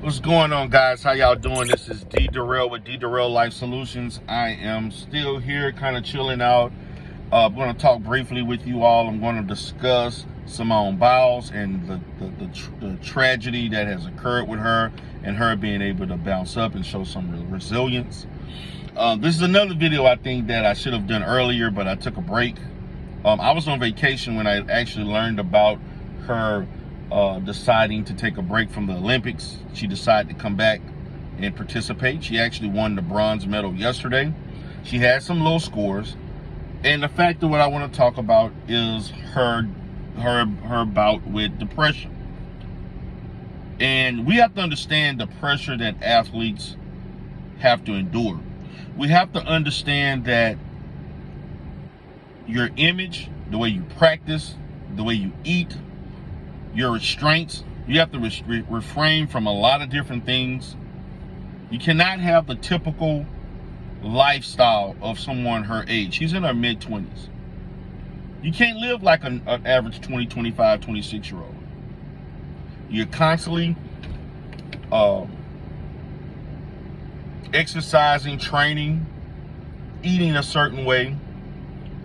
What's going on, guys? How y'all doing? This is D Durrell with D Durrell Life Solutions. I am still here, kind of chilling out. I'm going to talk briefly with you all. I'm going to discuss Simone Biles and the tragedy that has occurred with her, and her being able to bounce up and show some resilience. This is another video I think that I should have done earlier, but I took a break. I was on vacation when I actually learned about her deciding to take a break from the Olympics. She decided to come back and participate. She actually won the bronze medal yesterday. She had some low scores, and the fact that what I want to talk about is her bout with depression. And we have to understand the pressure that athletes have to endure. We have to understand that your image, the way you practice, the way you eat, your restraints, you have to refrain from a lot of different things. You cannot have the typical lifestyle of someone her age. She's in her mid-20s. You can't live like an average 20, 25, 26-year-old. You're constantly exercising, training, eating a certain way,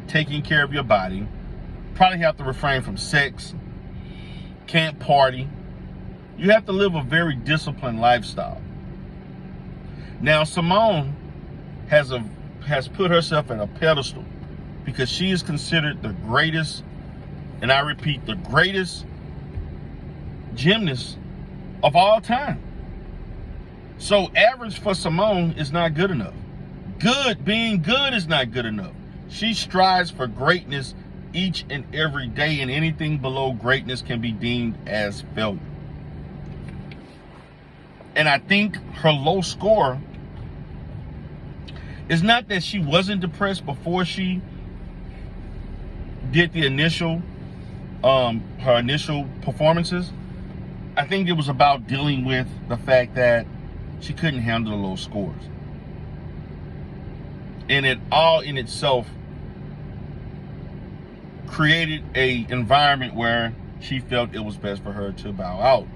taking care of your body. Probably have to refrain from sex. Can't party. You have to live a very disciplined lifestyle. Now, Simone has put herself at a pedestal because she is considered the greatest, and I repeat, the greatest gymnast of all time. So average for Simone is not good enough. Being good is not good enough. She strives for greatness each and every day, and anything below greatness can be deemed as failure. And I think her low score is not that she wasn't depressed before she did the initial her initial performances. I think it was about dealing with the fact that she couldn't handle the low scores, and it all in itself created a environment where she felt it was best for her to bow out.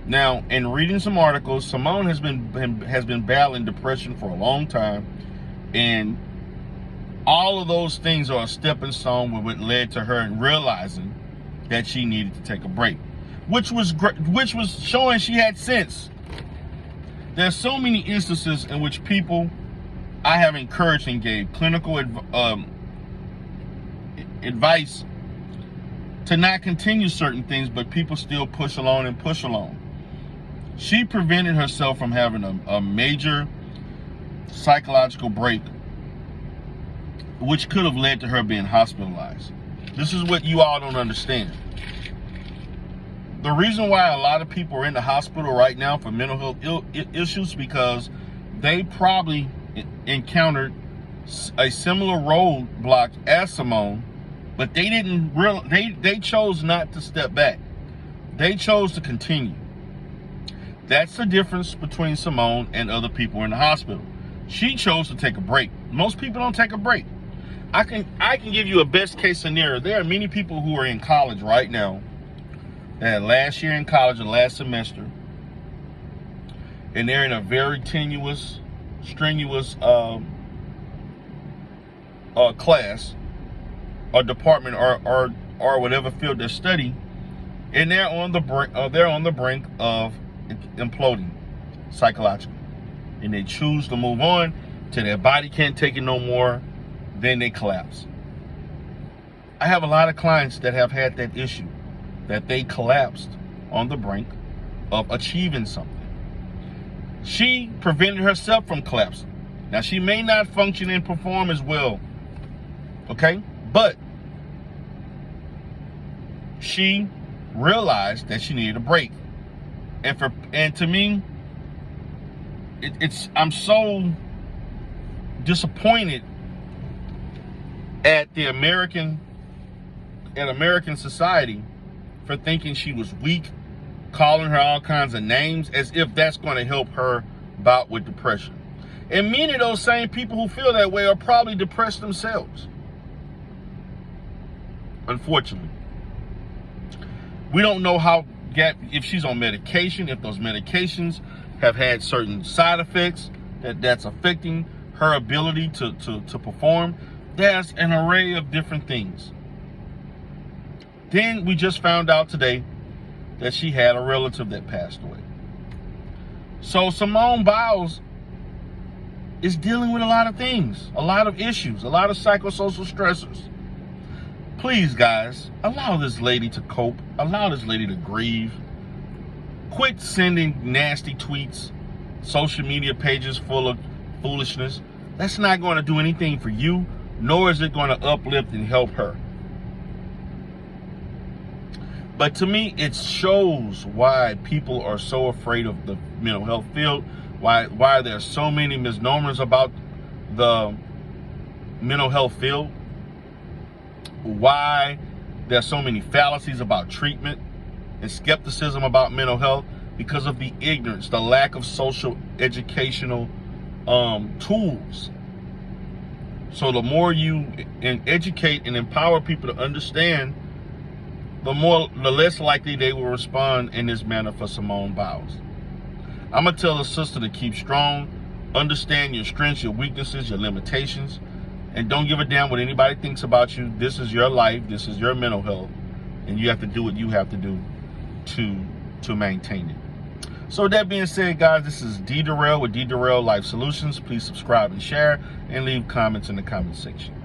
Now, in reading some articles, Simone has been battling depression for a long time, and all of those things are a stepping stone with what led to her realizing that she needed to take a break, which was showing she had sense. There's so many instances in which people I have encouraged and gave clinical advice to not continue certain things, but people still push along and push along. She prevented herself from having a major psychological break, which could have led to her being hospitalized. This is what you all don't understand. The reason why a lot of people are in the hospital right now for mental health issues because they probably encountered a similar roadblock as Simone, but they chose not to step back. They chose to continue. That's the difference between Simone and other people in the hospital. She chose to take a break. Most people don't take a break. I can give you a best case scenario. There are many people who are in college right now that had last year in college and last semester, and they're in a very strenuous class or department or whatever field they're studying, and they're on the brink of imploding psychologically, and they choose to move on till their body can't take it no more. Then they collapse. I have a lot of clients that have had that issue, that they collapsed on the brink of achieving something. She prevented herself from collapsing. Now, she may not function and perform as well, okay? But she realized that she needed a break. And to me, I'm so disappointed at American society for thinking she was weak, calling her all kinds of names as if that's going to help her bout with depression. And many of those same people who feel that way are probably depressed themselves. Unfortunately, we don't know how if she's on medication, if those medications have had certain side effects that's affecting her ability to perform. There's an array of different things. Then we just found out today that she had a relative that passed away. So Simone Biles is dealing with a lot of things, a lot of issues, a lot of psychosocial stressors. Please, guys, allow this lady to cope. Allow this lady to grieve. Quit sending nasty tweets, social media pages full of foolishness. That's not going to do anything for you, nor is it going to uplift and help her. But to me, it shows why people are so afraid of the mental health field, why there's so many misnomers about the mental health field, why there's so many fallacies about treatment and skepticism about mental health, because of the ignorance, the lack of social educational tools. So the more you educate and empower people to understand, the less likely they will respond in this manner for Simone Biles. I'm going to tell the sister to keep strong, understand your strengths, your weaknesses, your limitations, and don't give a damn what anybody thinks about you. This is your life. This is your mental health, and you have to do what you have to do to maintain it. So with that being said, guys, this is D. Darrell with D. Darrell Life Solutions. Please subscribe and share, and leave comments in the comment section.